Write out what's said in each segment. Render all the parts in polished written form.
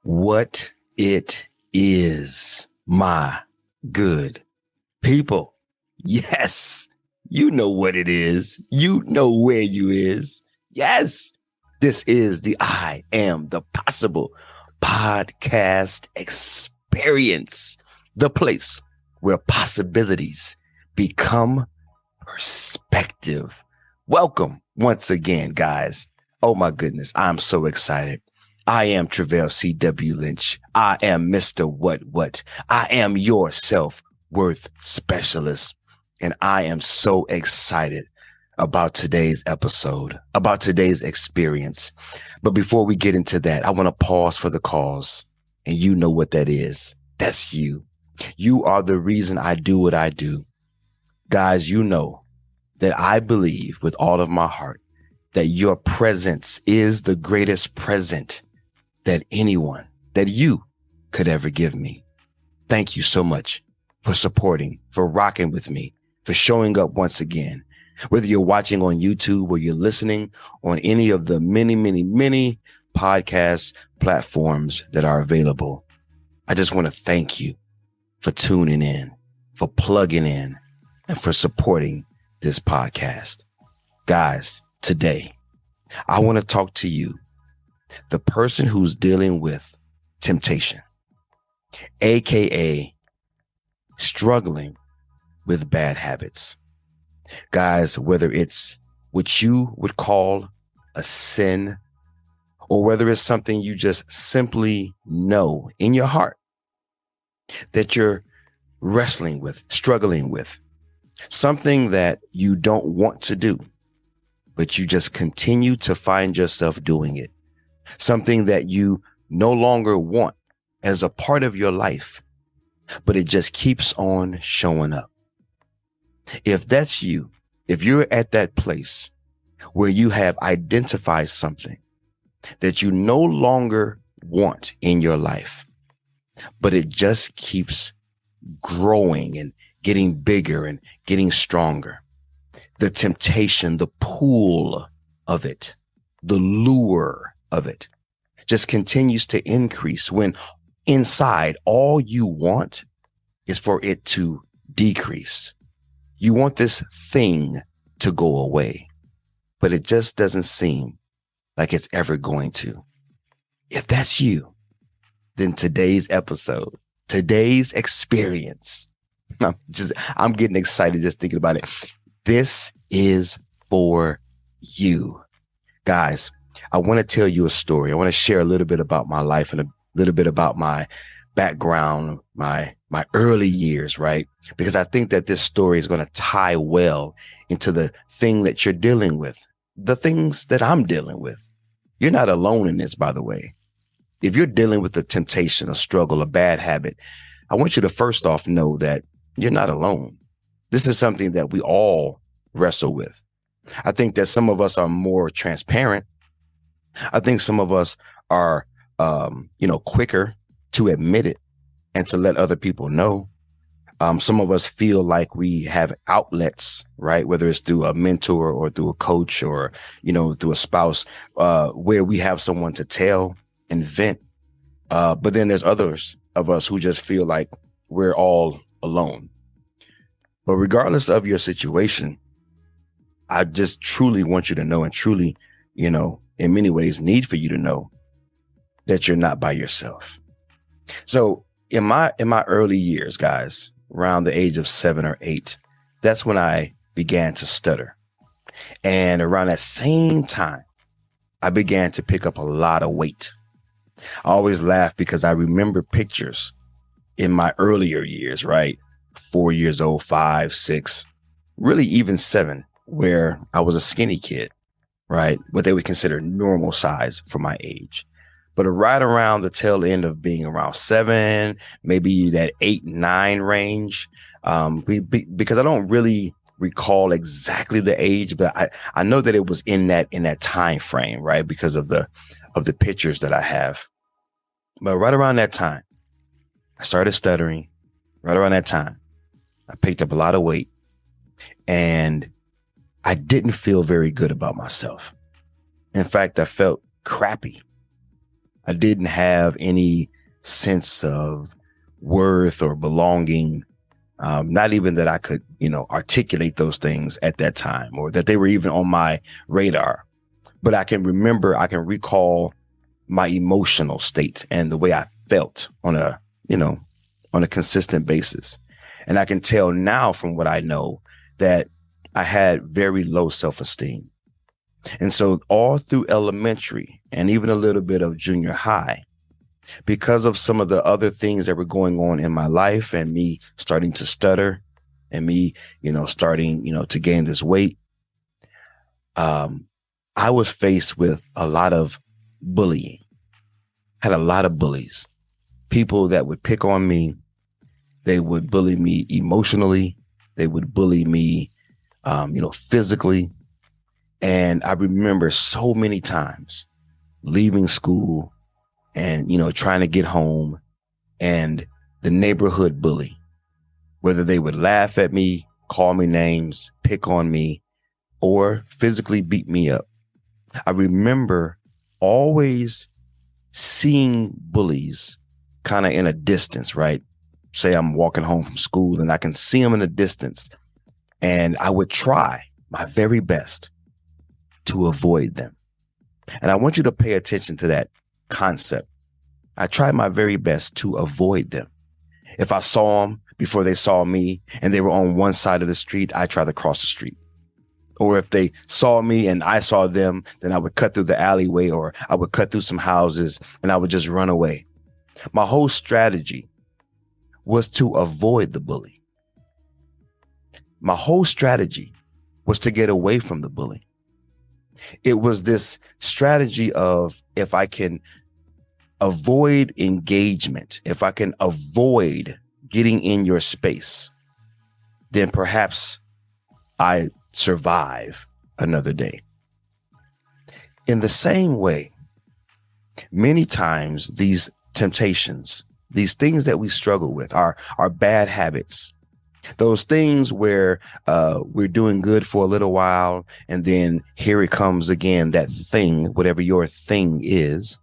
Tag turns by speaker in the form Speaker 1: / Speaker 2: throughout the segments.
Speaker 1: what it is, my good people. Yes, you know what it is. You know where you is. Yes, this is the I Am the Possible podcast experience, the place where possibilities become perspective. Welcome once again, guys. Oh my goodness, I'm so excited. I am Travell C.W. Lynch. I am Mr. What. I am your self-worth specialist. And I am so excited about today's episode, about today's experience. But before we get into that, I want to pause for the cause. And you know what that is. That's you. You are the reason I do what I do. Guys, you know that I believe with all of my heart that your presence is the greatest present that anyone, that you could ever give me. Thank you so much for supporting, for rocking with me, for showing up once again. Whether you're watching on YouTube or you're listening on any of the many podcast platforms that are available, I just want to thank you for tuning in, for plugging in, and for supporting this podcast. Guys, today, I want to talk to you, the person who's dealing with temptation, AKA struggling with bad habits. Guys, whether it's what you would call a sin or whether it's something you just simply know in your heart that you're wrestling with, struggling with, something that you don't want to do, but you just continue to find yourself doing it. Something that you no longer want as a part of your life, but it just keeps on showing up. If that's you, if you're at that place where you have identified something that you no longer want in your life, but it just keeps growing and getting bigger and getting stronger, the temptation, the pull of it, the lure of it just continues to increase when inside all you want is for it to decrease. You want this thing to go away, but it just doesn't seem like it's ever going to. If that's you, then today's episode, today's experience, I'm getting excited just thinking about it. This is for you. Guys, I want to tell you a story. I want to share a little bit about my life and a little bit about my background, my early years, right? Because I think that this story is going to tie well into the thing that you're dealing with, the things that I'm dealing with. You're not alone in this, by the way. If you're dealing with a temptation, a struggle, a bad habit, I want you to first off know that you're not alone. This is something that we all wrestle with. I think that some of us are more transparent. I think some of us are, quicker to admit it and to let other people know. Some of us feel like we have outlets, right? Whether it's through a mentor or through a coach or, through a spouse, where we have someone to tell and vent. But then there's others of us who just feel like we're all alone. But regardless of your situation, I just truly want you to know and truly, in many ways need for you to know that you're not by yourself. So in my early years, guys, around the age of 7 or 8, that's when I began to stutter. And around that same time, I began to pick up a lot of weight. I always laugh because I remember pictures in my earlier years, right? 4 years old, 5, 6, really even 7, where I was a skinny kid, right? What they would consider normal size for my age. But right around the tail end of being around 7, maybe that 8, 9 range, because I don't really recall exactly the age, but I know that it was in that time frame, right? Because of the pictures that I have. But right around that time, I started stuttering. Right around that time, I picked up a lot of weight, and I didn't feel very good about myself. In fact, I felt crappy. I didn't have any sense of worth or belonging. Not even that I could, articulate those things at that time, or that they were even on my radar. But I can recall my emotional state and the way I felt on a consistent basis. And I can tell now from what I know that I had very low self-esteem. And so all through elementary and even a little bit of junior high, because of some of the other things that were going on in my life and me starting to stutter and me, starting, to gain this weight, I was faced with a lot of bullying, had a lot of bullies, people that would pick on me. They would bully me emotionally. They would bully me, physically. And I remember so many times leaving school and, trying to get home, and the neighborhood bully, whether they would laugh at me, call me names, pick on me, or physically beat me up. I remember always seeing bullies kind of in a distance, right? Say I'm walking home from school and I can see them in a distance, and I would try my very best to avoid them. And I want you to pay attention to that concept. I tried my very best to avoid them. If I saw them before they saw me and they were on one side of the street, I tried to cross the street. Or if they saw me and I saw them, then I would cut through the alleyway, or I would cut through some houses and I would just run away. My whole strategy was to avoid the bully. My whole strategy was to get away from the bully. It was this strategy of, if I can avoid engagement, if I can avoid getting in your space, then perhaps I survive another day. In the same way, many times these temptations, these things that we struggle with are bad habits. Those things where we're doing good for a little while, and then here it comes again, that thing, whatever your thing is,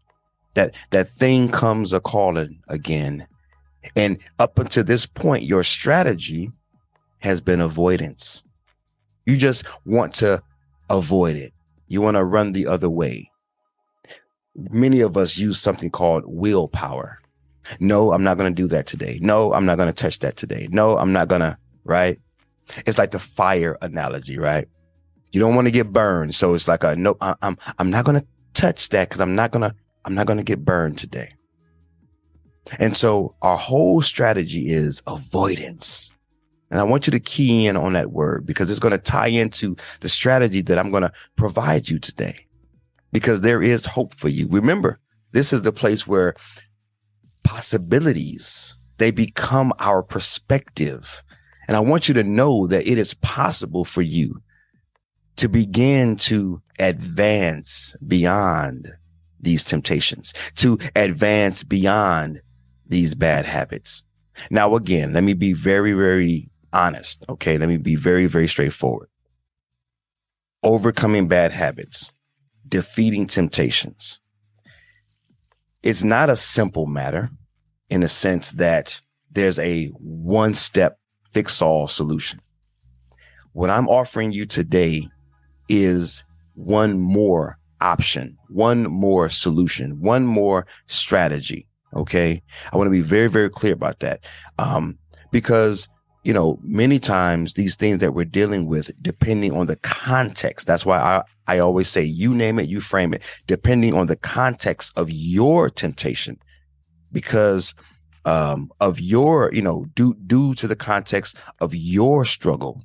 Speaker 1: that thing comes a calling again. And up until this point, your strategy has been avoidance. You just want to avoid it. You want to run the other way. Many of us use something called willpower. No, I'm not going to do that today. No, I'm not going to touch that today. No, I'm not going to, right? It's like the fire analogy, right? You don't want to get burned. So it's like no, I'm not going to touch that because I'm not going to get burned today. And so our whole strategy is avoidance. And I want you to key in on that word, because it's going to tie into the strategy that I'm going to provide you today, because there is hope for you. Remember, this is the place where possibilities, they become our perspective. And I want you to know that it is possible for you to begin to advance beyond these temptations, to advance beyond these bad habits. Now, again, let me be very, very honest. Okay. Let me be very, very straightforward. Overcoming bad habits, defeating temptations. It's not a simple matter in the sense that there's a one-step fix-all solution. What I'm offering you today is one more option, one more solution, one more strategy. Okay. I want to be very, very clear about that. Because many times these things that we're dealing with, depending on the context, that's why I always say, you name it, you frame it, depending on the context of your temptation, because of your, due to the context of your struggle,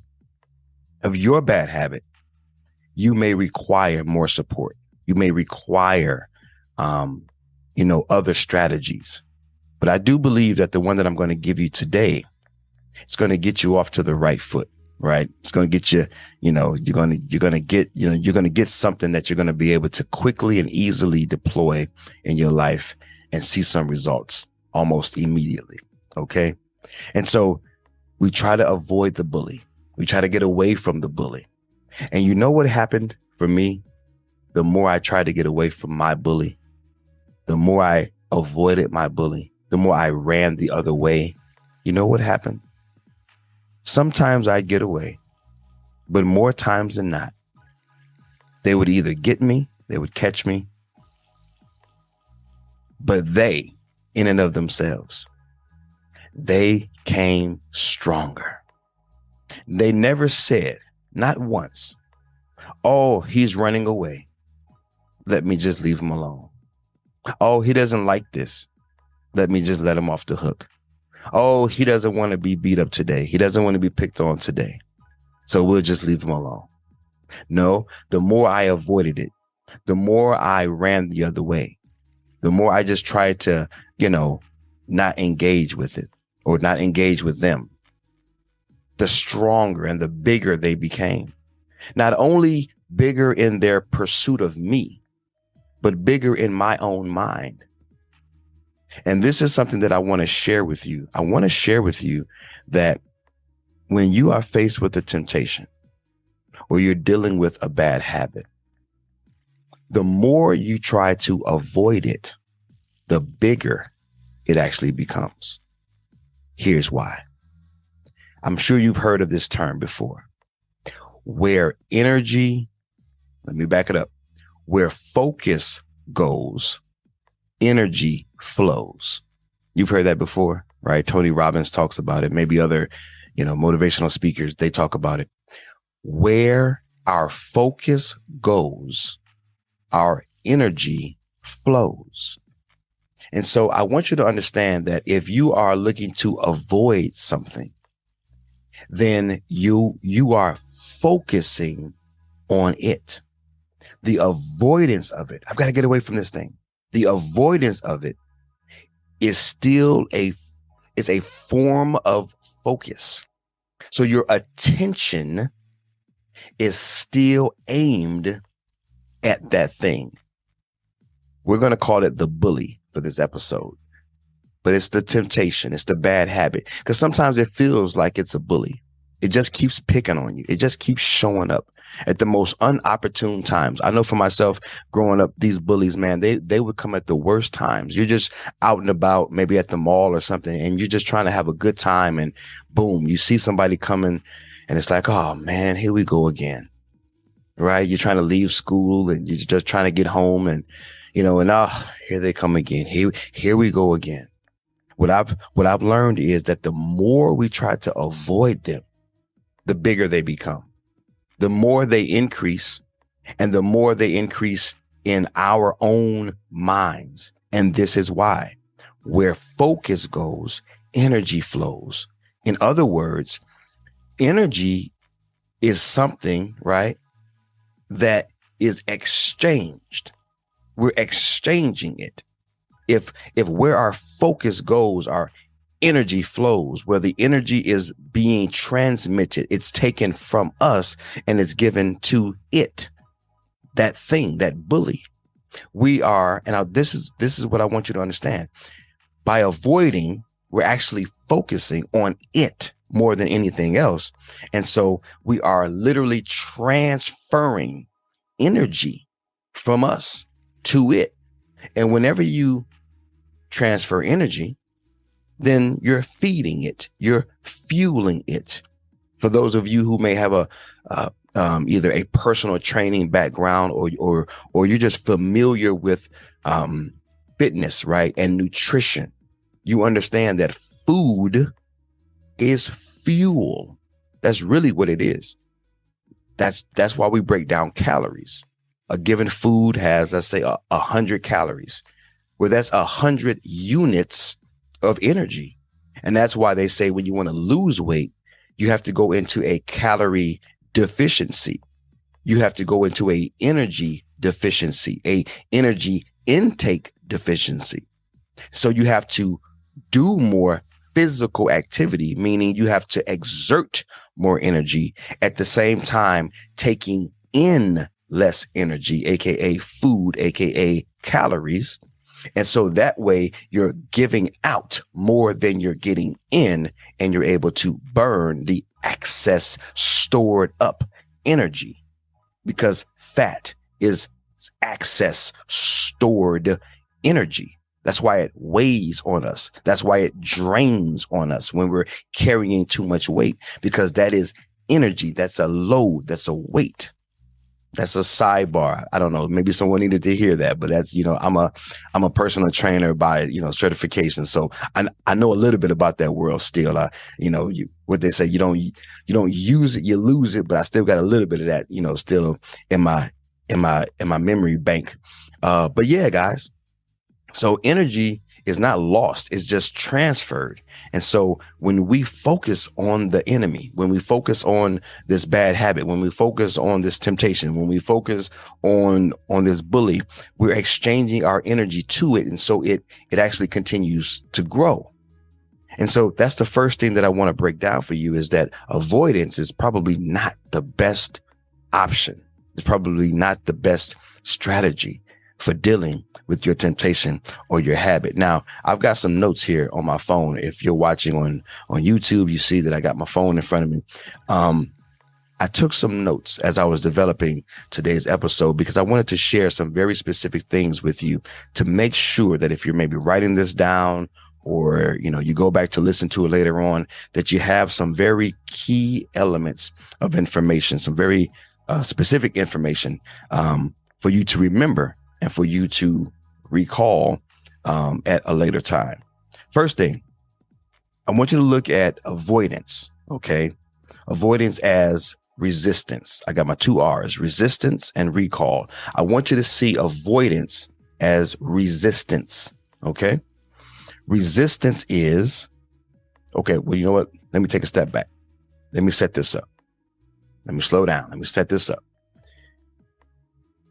Speaker 1: of your bad habit, you may require more support. You may require, other strategies. But I do believe that the one that I'm going to give you today, it's going to get you off to the right foot, right? It's going to get you, you're going to get something that you're going to be able to quickly and easily deploy in your life and see some results almost immediately. Okay. And so we try to avoid the bully. We try to get away from the bully. And you know what happened for me? The more I tried to get away from my bully, the more I avoided my bully, the more I ran the other way, you know what happened? Sometimes I'd get away, but more times than not, they would either get me, they would catch me, but they, in and of themselves, they came stronger. They never said, not once, oh, he's running away. Let me just leave him alone. Oh, he doesn't like this. Let me just let him off the hook. Oh, he doesn't want to be beat up today. He doesn't want to be picked on today. So we'll just leave him alone. No, the more I avoided it, the more I ran the other way, the more I just tried to, not engage with it or not engage with them, the stronger and the bigger they became. Not only bigger in their pursuit of me, but bigger in my own mind. And this is something that I want to share with you. I want to share with you that when you are faced with a temptation or you're dealing with a bad habit, the more you try to avoid it, the bigger it actually becomes. Here's why. I'm sure you've heard of this term before. Where energy, let me back it up. Where focus goes, energy flows. You've heard that before, right? Tony Robbins talks about it. Maybe other, motivational speakers, they talk about it. Where our focus goes, our energy flows. And so I want you to understand that if you are looking to avoid something, then you are focusing on it. The avoidance of it, I've got to get away from this thing. The avoidance of it is still a form of focus. So your attention is still aimed at that thing. We're going to call it the bully for this episode, but it's the temptation. It's the bad habit, because sometimes it feels like it's a bully. It just keeps picking on you. It just keeps showing up at the most unopportune times. I know for myself, growing up, these bullies, man, they would come at the worst times. You're just out and about, maybe at the mall or something, and you're just trying to have a good time. And boom, you see somebody coming and it's like, oh man, here we go again. Right? You're trying to leave school and you're just trying to get home, and here they come again. Here we go again. What I've learned is that the more we try to avoid them, the bigger they become, the more they increase, and the more they increase in our own minds. And this is why where focus goes, energy flows. In other words, energy is something, right, that is exchanged. We're exchanging it. If where our focus goes, our energy flows. Where the energy is being transmitted, it's taken from us and it's given to it, that thing, that bully. We are, and this is what I want you to understand. By avoiding, we're actually focusing on it more than anything else. And so we are literally transferring energy from us to it. And whenever you transfer energy, then you're feeding it, you're fueling it. For those of you who may have either a personal training background or you're just familiar with fitness, right, and nutrition, you understand that food is fuel. That's really what it is. That's why we break down calories. A given food has, let's say, 100 calories. Well, that's 100 units of energy. And that's why they say when you want to lose weight, you have to go into a calorie deficiency. You have to go into a energy deficiency, a energy intake deficiency. So you have to do more physical activity, meaning you have to exert more energy at the same time taking in less energy, aka food, aka calories. And so that way you're giving out more than you're getting in, and you're able to burn the excess stored up energy, because fat is excess stored energy. That's why it weighs on us. That's why it drains on us when we're carrying too much weight, because that is energy. That's a load. That's a weight. That's a sidebar. I don't know. Maybe someone needed to hear that, but that's, I'm a personal trainer by, certification. So I know a little bit about that world still. What they say, you don't use it, you lose it, but I still got a little bit of that, still in my memory bank. But yeah, guys. So energy is not lost. It's just transferred. And so when we focus on the enemy, when we focus on this bad habit, when we focus on this temptation, when we focus on this bully, we're exchanging our energy to it. And so it actually continues to grow. And so that's the first thing that I want to break down for you, is that avoidance is probably not the best option. It's probably not the best strategy for dealing with your temptation or your habit. Now, I've got some notes here on my phone. If you're watching on YouTube, you see that I got my phone in front of me. I took some notes as I was developing today's episode, because I wanted to share some very specific things with you to make sure that if you're maybe writing this down, or, you go back to listen to it later on, that you have some very key elements of information, some very specific information for you to remember and for you to recall at a later time. First thing, I want you to look at avoidance, okay? Avoidance as resistance. I got my two R's, resistance and recall. I want you to see avoidance as resistance, okay? Resistance is, okay, well, you know what? Let me take a step back. Let me set this up. Let me slow down. Let me set this up.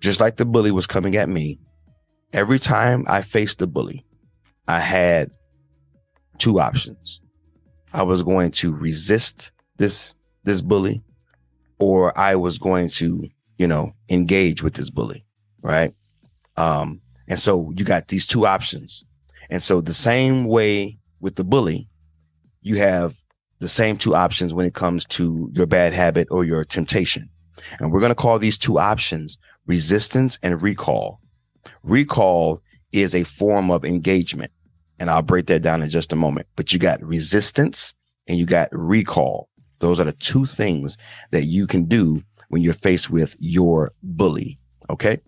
Speaker 1: Just like the bully was coming at me, every time I faced the bully, I had two options. I was going to resist this bully, or I was going to, engage with this bully, right? And so you got these two options. And so the same way with the bully, you have the same two options when it comes to your bad habit or your temptation. And we're going to call these two options resistance and recall. Recall is a form of engagement, and I'll break that down in just a moment. But you got resistance and you got recall. Those are the two things that you can do when you're faced with your bully. Okay.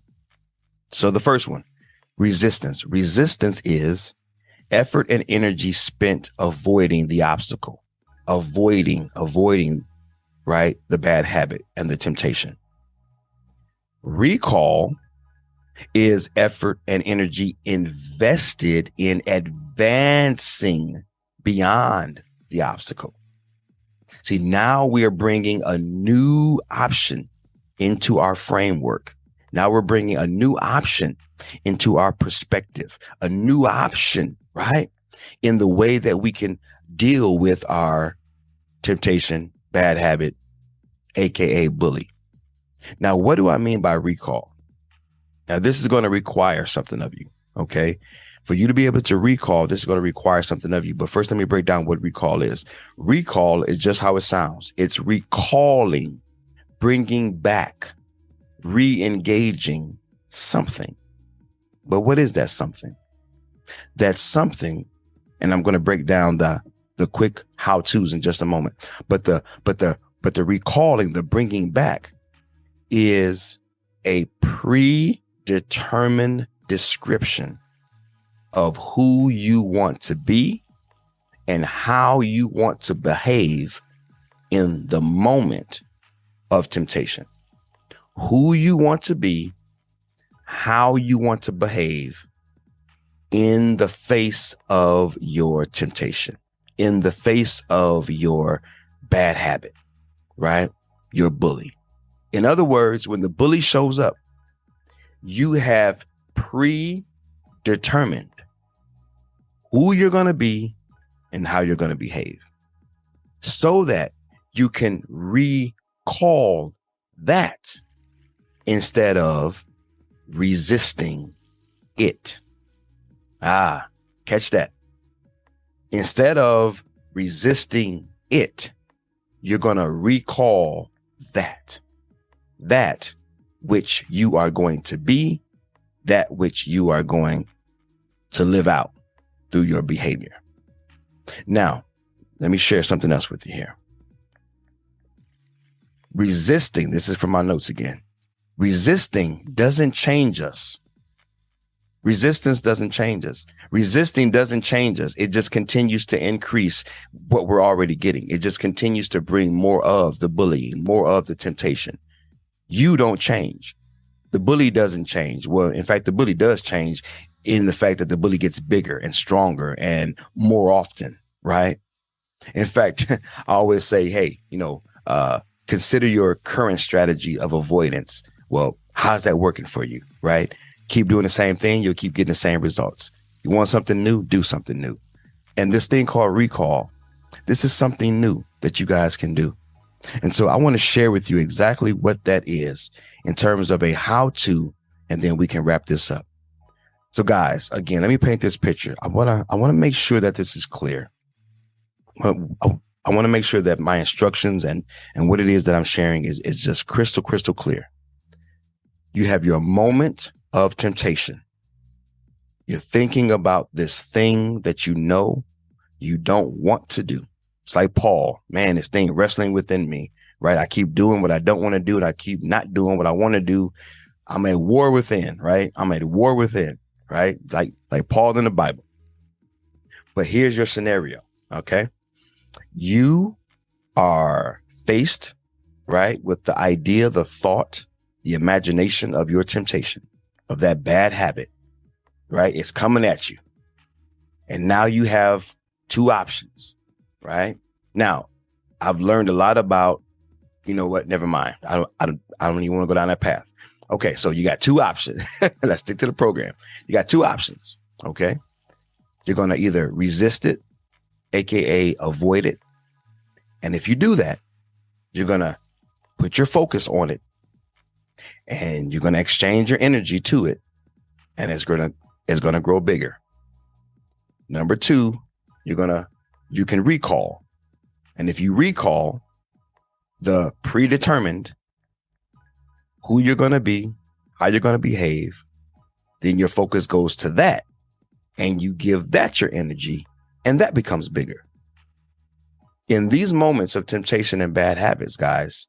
Speaker 1: So the first one, resistance. Resistance is effort and energy spent avoiding the obstacle, avoiding, right, the bad habit and the temptation. Recall is effort and energy invested in advancing beyond the obstacle. See, now we are bringing a new option into our framework. Now we're bringing a new option into our perspective, a new option, right, in the way that we can deal with our temptation, bad habit, aka bully. Now, what do I mean by recall? Now, this is going to require something of you, okay? For you to be able to recall, this is going to require something of you. But first, let me break down what recall is. Recall is just how it sounds. It's recalling, bringing back, re-engaging something. But what is that something? That something, and I'm going to break down the quick how-tos in just a moment. But the recalling, the bringing back, is a predetermined description of who you want to be and how you want to behave in the moment of temptation. Who you want to be, how you want to behave in the face of your temptation, in the face of your bad habit, right? Your bully. In other words, when the bully shows up, you have predetermined who you're going to be and how you're going to behave, so that you can recall that instead of resisting it. Catch that. Instead of resisting it, you're going to recall that which you are going to be, that which you are going to live out through your behavior. Now, let me share something else with you here. Resisting, this is from my notes again. Resisting doesn't change us. Resistance doesn't change us. Resisting doesn't change us. It just continues to increase what we're already getting. It just continues to bring more of the bullying, more of the temptation. You don't change. The bully doesn't change. Well, in fact, the bully does change in the fact that the bully gets bigger and stronger and more often, right? In fact, I always say, hey, consider your current strategy of avoidance. Well, how's that working for you, right? Keep doing the same thing, you'll keep getting the same results. You want something new, do something new. And this thing called recall, this is something new that you guys can do. And so I want to share with you exactly what that is in terms of a how-to, and then we can wrap this up. So guys, again, let me paint this picture. I want to make sure that this is clear. I want to make sure that my instructions and what it is that I'm sharing is just crystal clear. You have your moment of temptation. You're thinking about this thing that you know you don't want to do. It's like Paul, man, this thing wrestling within me, right? I keep doing what I don't want to do, and I keep not doing what I want to do. I'm at war within, right? I'm at war within, right? Like Paul in the Bible. But here's your scenario, okay? You are faced, right, with the idea, the thought, the imagination of your temptation, of that bad habit, right? It's coming at you. And now you have two options, right? Now, I've learned a lot about, you know what, never mind. I don't even want to go down that path. Okay, so you got two options. Let's stick to the program. You got two options, okay? You're going to either resist it, AKA avoid it. And if you do that, you're going to put your focus on it, and you're going to exchange your energy to it, and it's going to grow bigger. Number two, you can recall. And if you recall the predetermined who you're going to be, how you're going to behave, then your focus goes to that, and you give that your energy, and that becomes bigger. In these moments of temptation and bad habits, guys,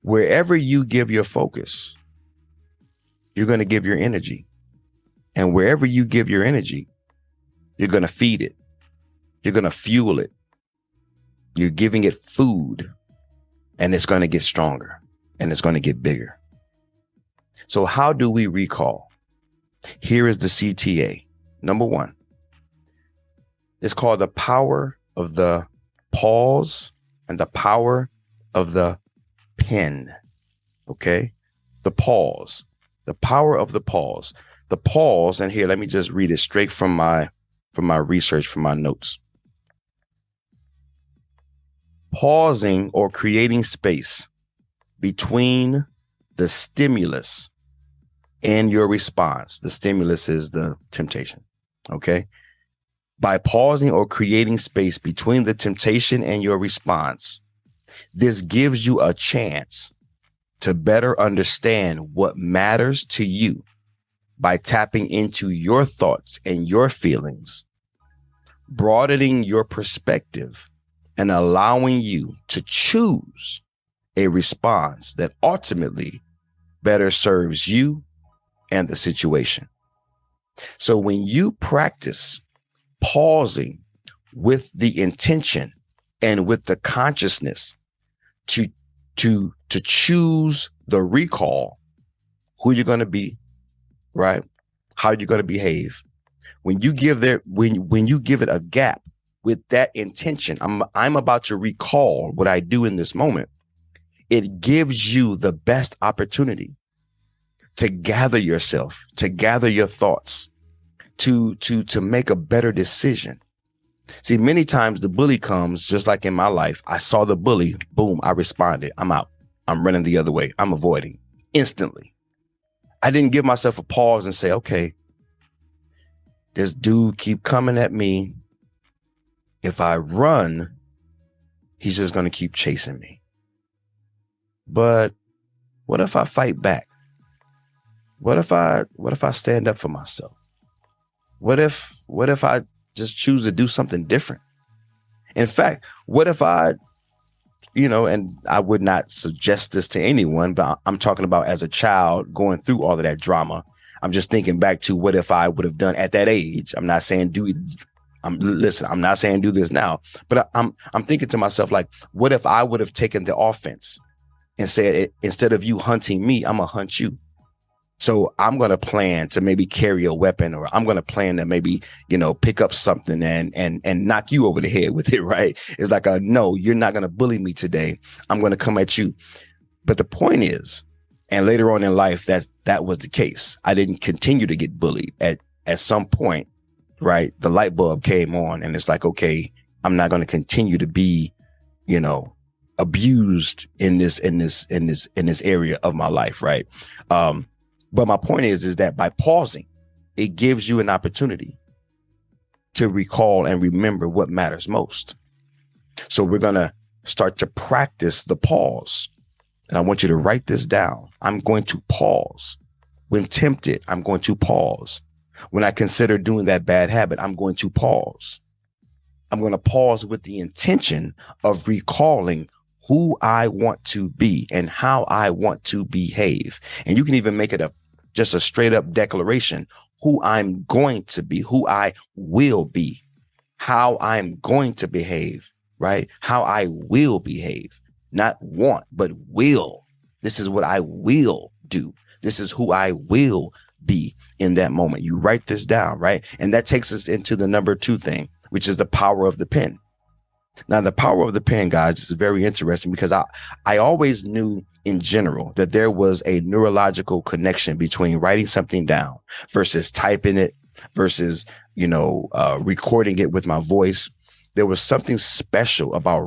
Speaker 1: wherever you give your focus, you're going to give your energy. And wherever you give your energy, you're going to feed it. You're going to fuel it. You're giving it food, and it's going to get stronger, and it's going to get bigger. So how do we recall? Here is the CTA. Number one, it's called the power of the pause and the power of the pen. Okay. The pause, the power of the pause, and here, let me just read it straight from my research, from my notes. Pausing or creating space between the stimulus and your response. The stimulus is the temptation. Okay. By pausing or creating space between the temptation and your response, this gives you a chance to better understand what matters to you by tapping into your thoughts and your feelings, broadening your perspective, and allowing you to choose a response that ultimately better serves you and the situation. So when you practice pausing with the intention and with the consciousness to choose the recall, who you're going to be, right? How you're going to behave. When you give when you give it a gap with that intention, I'm about to recall what I do in this moment. It gives you the best opportunity to gather yourself, to gather your thoughts, to make a better decision. See, many times the bully comes, just like in my life. I saw the bully, boom, I responded. I'm out. I'm running the other way. I'm avoiding instantly. I didn't give myself a pause and say, okay, this dude keep coming at me. If I run, he's just going to keep chasing me. But what if I fight back? What if I stand up for myself? what if I just choose to do something different? In fact, what if I, and I would not suggest this to anyone, but I'm talking about as a child going through all of that drama. I'm just thinking back to what if I would have done at that age. I'm not saying I'm not saying do this now, but I'm thinking to myself, like, what if I would have taken the offense and said, instead of you hunting me, I'm gonna hunt you. So I'm going to plan to maybe carry a weapon, or I'm going to plan to maybe, pick up something and knock you over the head with it. Right. It's like, no, you're not going to bully me today. I'm going to come at you. But the point is, and later on in life, that was the case. I didn't continue to get bullied. At some point, right, the light bulb came on, and it's like, okay, I'm not going to continue to be, abused in this area of my life. Right. But my point is that by pausing, it gives you an opportunity to recall and remember what matters most. So we're going to start to practice the pause. And I want you to write this down. I'm going to pause. When tempted, I'm going to pause. When I consider doing that bad habit, I'm going to pause. I'm going to pause with the intention of recalling who I want to be and how I want to behave. And you can even make it just a straight up declaration, who I'm going to be, who I will be, how I'm going to behave, right? How I will behave, not want, but will. This is what I will do. This is who I will be in that moment. You write this down, right? And that takes us into the number 2 thing, which is the power of the pen. Now, the power of the pen, guys, is very interesting because I always knew in general that there was a neurological connection between writing something down versus typing it versus, recording it with my voice. There was something special about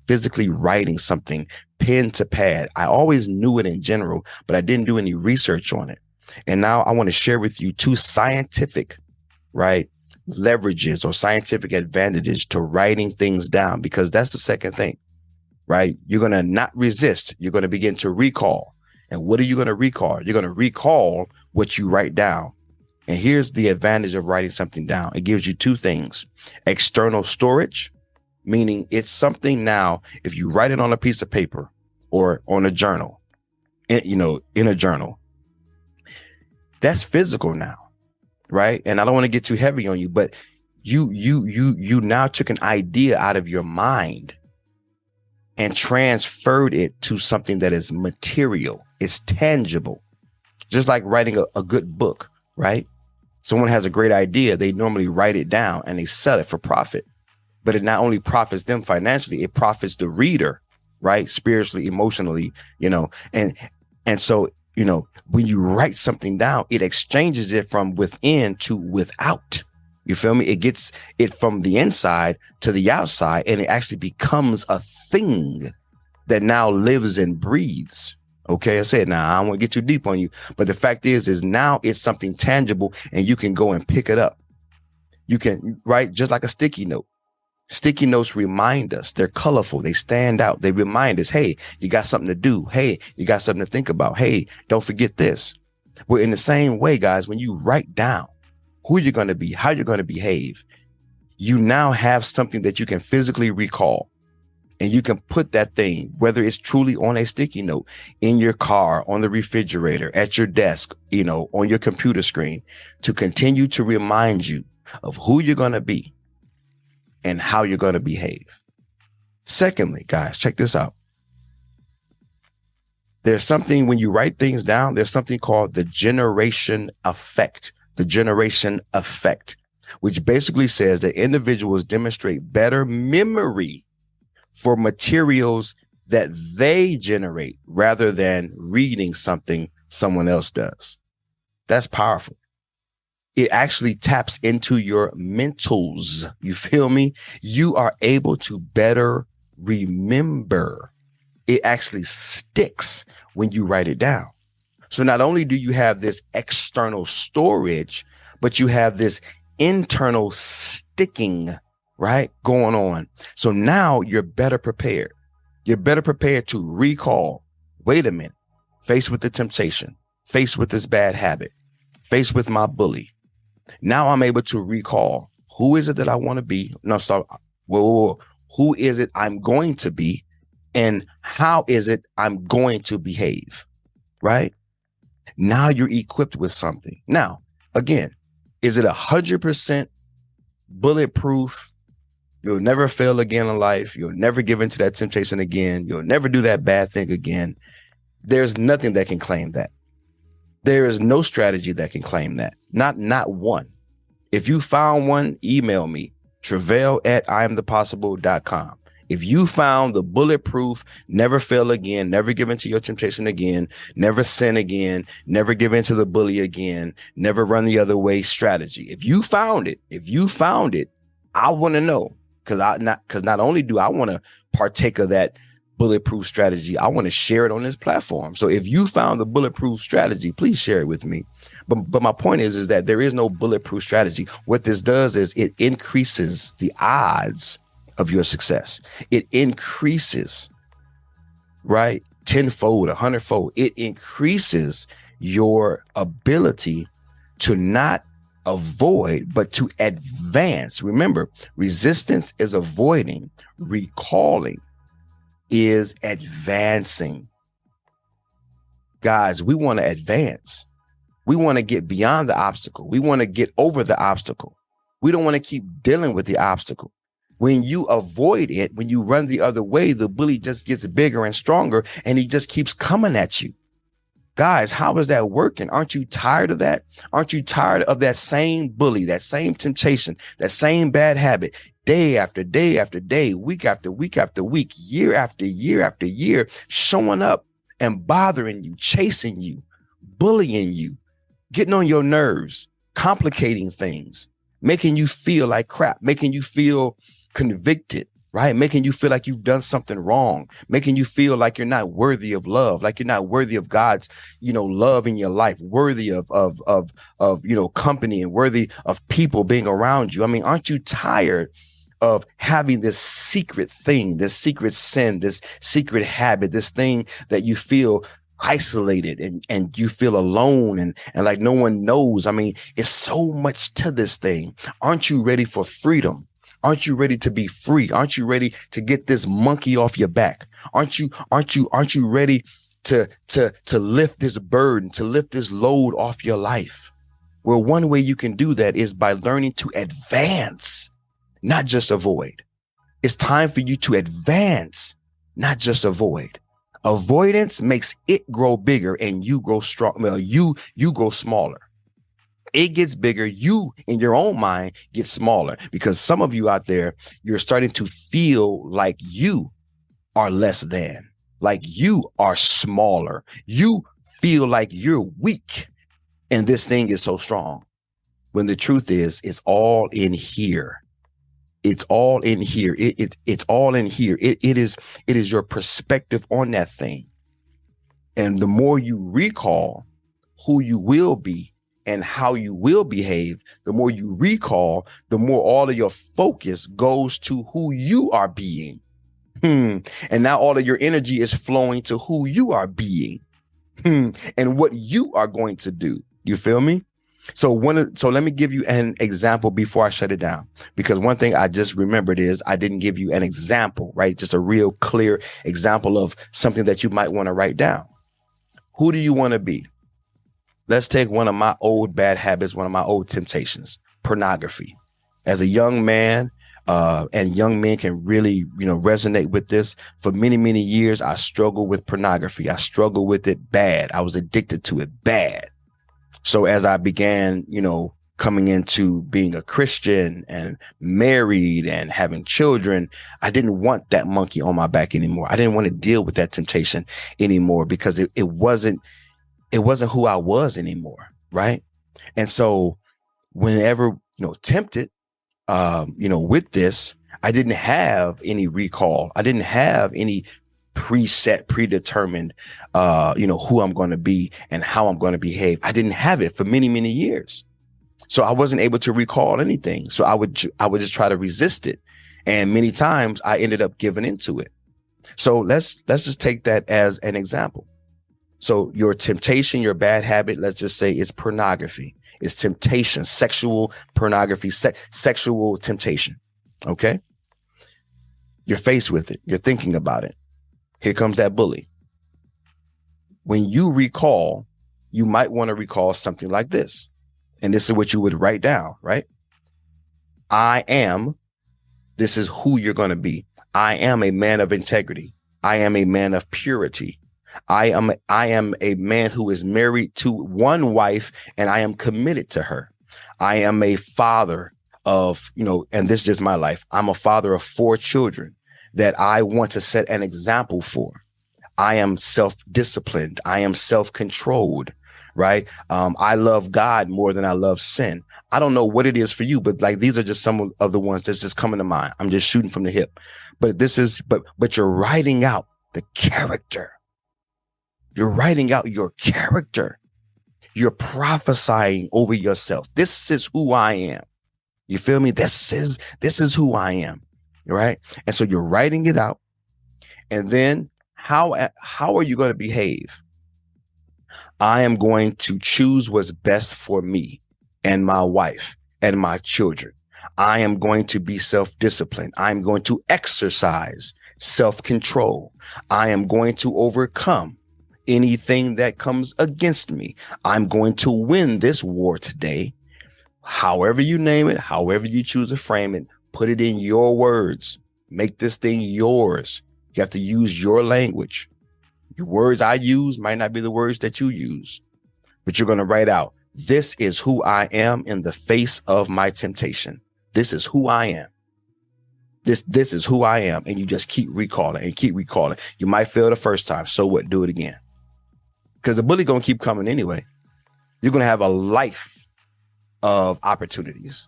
Speaker 1: physically writing something pen to pad. I always knew it in general, but I didn't do any research on it. And now I want to share with you 2 scientific, right, leverages or scientific advantages to writing things down, because that's the second thing, right? You're going to not resist. You're going to begin to recall. And what are you going to recall? You're going to recall what you write down. And here's the advantage of writing something down. It gives you 2 things: external storage, meaning it's something now, if you write it on a piece of paper or on a journal, in a journal, that's physical now. Right. And I don't want to get too heavy on you, but you now took an idea out of your mind and transferred it to something that is material. It's tangible, just like writing a good book. Right. Someone has a great idea. They normally write it down and they sell it for profit. But it not only profits them financially, it profits the reader. Right. Spiritually, emotionally, and so, when you write something down, it exchanges it from within to without. You feel me? It gets it from the inside to the outside, and it actually becomes a thing that now lives and breathes. Okay, I said, now I don't want to get too deep on you, but the fact is now it's something tangible, and you can go and pick it up. You can write just like a sticky note. Sticky notes remind us. They're colorful. They stand out. They remind us, hey, you got something to do. Hey, you got something to think about. Hey, don't forget this. Well, in the same way, guys, when you write down who you're going to be, how you're going to behave, you now have something that you can physically recall. And you can put that thing, whether it's truly on a sticky note, in your car, on the refrigerator, at your desk, on your computer screen, to continue to remind you of who you're going to be and how you're going to behave. Secondly, guys, check this out. There's something, when you write things down, there's something called the generation effect. The generation effect, which basically says that individuals demonstrate better memory for materials that they generate rather than reading something someone else does. That's powerful. It actually taps into your mentals. You feel me? You are able to better remember. It actually sticks when you write it down. So not only do you have this external storage, but you have this internal sticking, right, going on. So now you're better prepared. You're better prepared to recall, wait a minute, faced with the temptation, faced with this bad habit, faced with my bully, Now I'm able to recall, who is it that I want to be? No, stop. Whoa. Who is it I'm going to be? And how is it I'm going to behave? Right? Now you're equipped with something. Now, again, is it 100% bulletproof? You'll never fail again in life. You'll never give into that temptation again. You'll never do that bad thing again. There's nothing that can claim that. There is no strategy that can claim that. Not one. If you found one, email me, travail@iamthepossible.com. If you found the bulletproof, never fail again, never give into your temptation again, never sin again, never give into the bully again, never run the other way strategy. If you found it, I want to know, because not only do I want to partake of that bulletproof strategy, I want to share it on this platform. So if you found the bulletproof strategy, please share it with me. But my point is that there is no bulletproof strategy. What this does is it increases the odds of your success. It increases, right? 10-fold, 100-fold. It increases your ability to not avoid, but to advance. Remember, resistance is avoiding. Recalling is advancing. Guys, we want to advance. We want to get beyond the obstacle. We want to get over the obstacle. We don't want to keep dealing with the obstacle. When you avoid it, when you run the other way, the bully just gets bigger and stronger, and he just keeps coming at you. Guys, how is that working? Aren't you tired of that? Aren't you tired of that same bully, that same temptation, that same bad habit, day after day after day, week after week after week, year after year after year, showing up and bothering you, chasing you, bullying you, getting on your nerves, complicating things, making you feel like crap, making you feel convicted, right? Making you feel like you've done something wrong, making you feel like you're not worthy of love, like you're not worthy of God's, love in your life, worthy of company, and worthy of people being around you. I mean, aren't you tired of having this secret thing, this secret sin, this secret habit, this thing that you feel isolated and you feel alone and like no one knows? I mean, it's so much to this thing. Aren't you ready for freedom? Aren't you ready to be free? Aren't you ready to get this monkey off your back? Aren't you ready to lift this burden, to lift this load off your life? Well, one way you can do that is by learning to advance, not just avoid. It's time for you to advance, not just avoid. Avoidance makes it grow bigger and you grow strong. Well, you grow smaller. It gets bigger. You, in your own mind, get smaller, because some of you out there, you're starting to feel like you are less than, like you are smaller. You feel like you're weak and this thing is so strong. When the truth is, it's all in here. It's all in here. It's all in here. It is your perspective on that thing. And the more you recall who you will be and how you will behave, the more you recall, the more all of your focus goes to who you are being. And now all of your energy is flowing to who you are being and what you are going to do. You feel me? So let me give you an example before I shut it down, because one thing I just remembered is I didn't give you an example, right? Just a real clear example of something that you might want to write down. Who do you want to be? Let's take one of my old bad habits, one of my old temptations, pornography. As a young man, and young men can really, resonate with this. For many, many years, I struggled with pornography. I struggled with it bad. I was addicted to it bad. So as I began, coming into being a Christian and married and having children, I didn't want that monkey on my back anymore. I didn't want to deal with that temptation anymore, because it wasn't who I was anymore. Right. And so whenever, tempted, with this, I didn't have any recall. I didn't have any predetermined, who I'm going to be and how I'm going to behave. I didn't have it for many, many years. So I wasn't able to recall anything. So I would just try to resist it. And many times I ended up giving into it. So let's just take that as an example. So your temptation, your bad habit, let's just say, is pornography. It's temptation, sexual pornography, sexual temptation. Okay. You're faced with it. You're thinking about it. Here comes that bully. When you recall, you might want to recall something like this. And this is what you would write down, right? I am, this is who you're going to be. I am a man of integrity. I am a man of purity. I am a man who is married to one wife and I am committed to her. I am a father of, and this is just my life. I'm a father of 4 children that I want to set an example for. I am self-disciplined. I am self-controlled, right? I love God more than I love sin. I don't know what it is for you, but like, these are just some of the ones that's just coming to mind. I'm just shooting from the hip, but you're writing out the character. You're writing out your character. You're prophesying over yourself. This is who I am. You feel me? This is who I am. Right. And so you're writing it out. And then how are you going to behave? I am going to choose what's best for me and my wife and my children. I am going to be self-disciplined. I'm going to exercise self-control. I am going to overcome anything that comes against me. I'm going to win this war today. However you name it, however you choose to frame it, put it in your words. Make this thing yours. You have to use your language. The words I use might not be the words that you use, but you're going to write out, this is who I am in the face of my temptation. This is who I am. This is who I am. And you just keep recalling and keep recalling. You might fail the first time. So what? Do it again. Because the bully going to keep coming anyway. You're going to have a life of opportunities.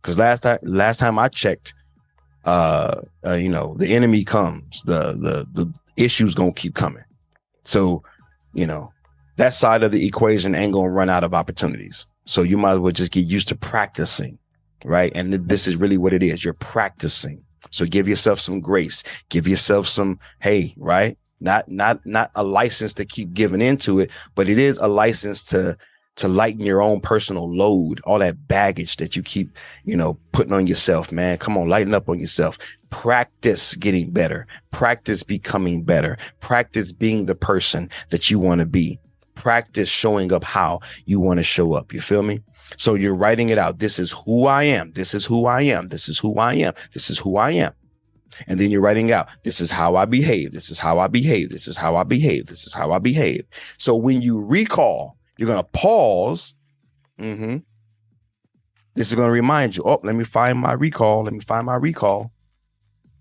Speaker 1: Because last time I checked, the enemy comes, the issues gonna keep coming. So, that side of the equation ain't gonna run out of opportunities. So you might as well just get used to practicing, right? And this is really what it is. You're practicing. So give yourself some grace. Give yourself some, hey, right? Not a license to keep giving into it, but it is a license to lighten your own personal load, all that baggage that you keep, putting on yourself, man. Come on, lighten up on yourself. Practice getting better. Practice becoming better. Practice being the person that you want to be. Practice showing up how you want to show up. You feel me? So you're writing it out. This is who I am. This is who I am. This is who I am. This is who I am. And then you're writing out, this is how I behave. This is how I behave. This is how I behave. This is how I behave. So when you recall, you're going to pause. This is going to remind you, let me find my recall. Let me find my recall.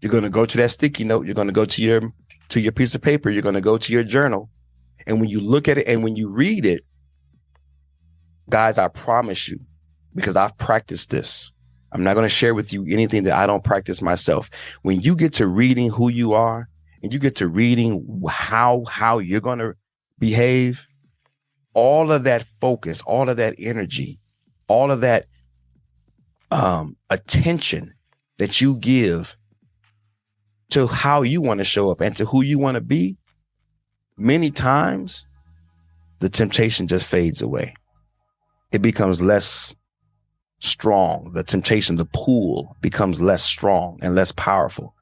Speaker 1: You're going to go to that sticky note. You're going to go to your piece of paper. You're going to go to your journal. And when you look at it and when you read it, guys, I promise you, because I've practiced this, I'm not going to share with you anything that I don't practice myself. When you get to reading who you are and you get to reading how you're going to behave, all of that focus, all of that energy, all of that attention that you give to how you want to show up and to who you want to be, many times the temptation just fades away. It becomes less strong. The temptation, the pull becomes less strong and less powerful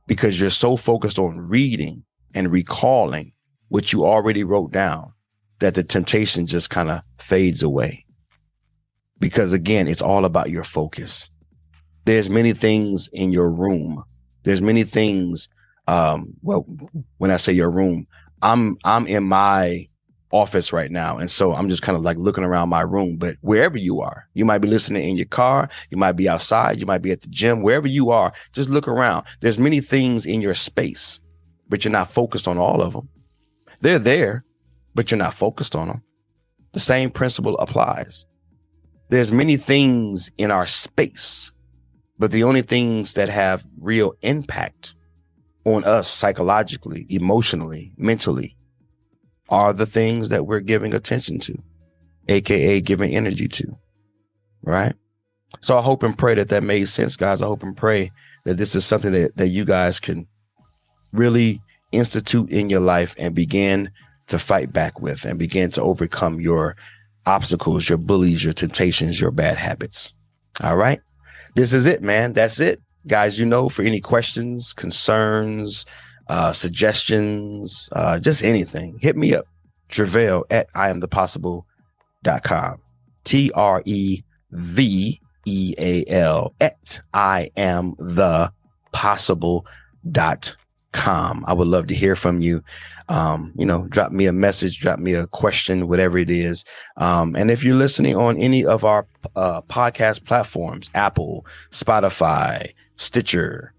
Speaker 1: because you're so focused on reading and recalling what you already wrote down that the temptation just kind of fades away. Because again, it's all about your focus. There's many things in your room. There's many things. When I say your room, I'm in my office right now. And so I'm just kind of like looking around my room, but wherever you are, you might be listening in your car. You might be outside. You might be at the gym, wherever you are, just look around. There's many things in your space, but you're not focused on all of them. They're there, but you're not focused on them. The same principle applies. There's many things in our space, but the only things that have real impact on us psychologically, emotionally, mentally, are the things that we're giving attention to, aka giving energy to, right? So I hope and pray that made sense, guys. I hope and pray that this is something that you guys can really institute in your life and begin to fight back with and begin to overcome your obstacles, your bullies, your temptations, your bad habits. All right. This is it, man. That's it. Guys, for any questions, concerns, suggestions, just anything, hit me up. Treveal at iamthepossible.com. TREVEAL at iamthepossible.com. I would love to hear from you. Drop me a message, drop me a question, whatever it is. And if you're listening on any of our podcast platforms, Apple, Spotify, Stitcher,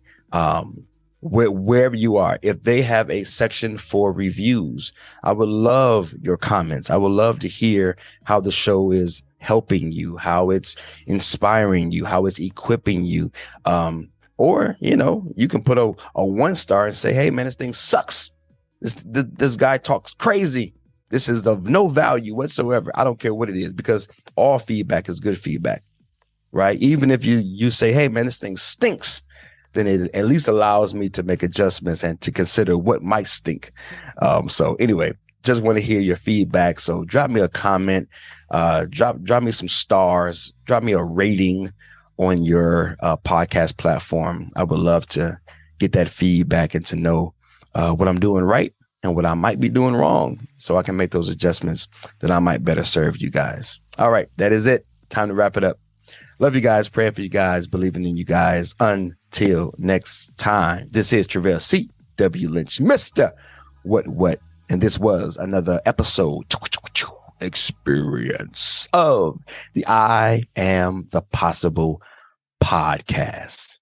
Speaker 1: wherever you are, if they have a section for reviews, I would love your comments. I would love to hear how the show is helping you, how it's inspiring you, how it's equipping you. Or, you can put a 1-star and say, hey, man, this thing sucks. This guy talks crazy. This is of no value whatsoever. I don't care what it is, because all feedback is good feedback, right? Even if you say, hey, man, this thing stinks, then it at least allows me to make adjustments and to consider what might stink. So anyway, just want to hear your feedback. So drop me a comment, drop me some stars, drop me a rating on your podcast platform. I would love to get that feedback and to know what I'm doing right and what I might be doing wrong, so I can make those adjustments that I might better serve you guys. All right, that is it. Time to wrap it up. Love you guys, praying for you guys, believing in you guys. Until next time, this is Treveal C.W. Lynch, Mr. What? And this was another episode, experience of the I Am the Possible podcast.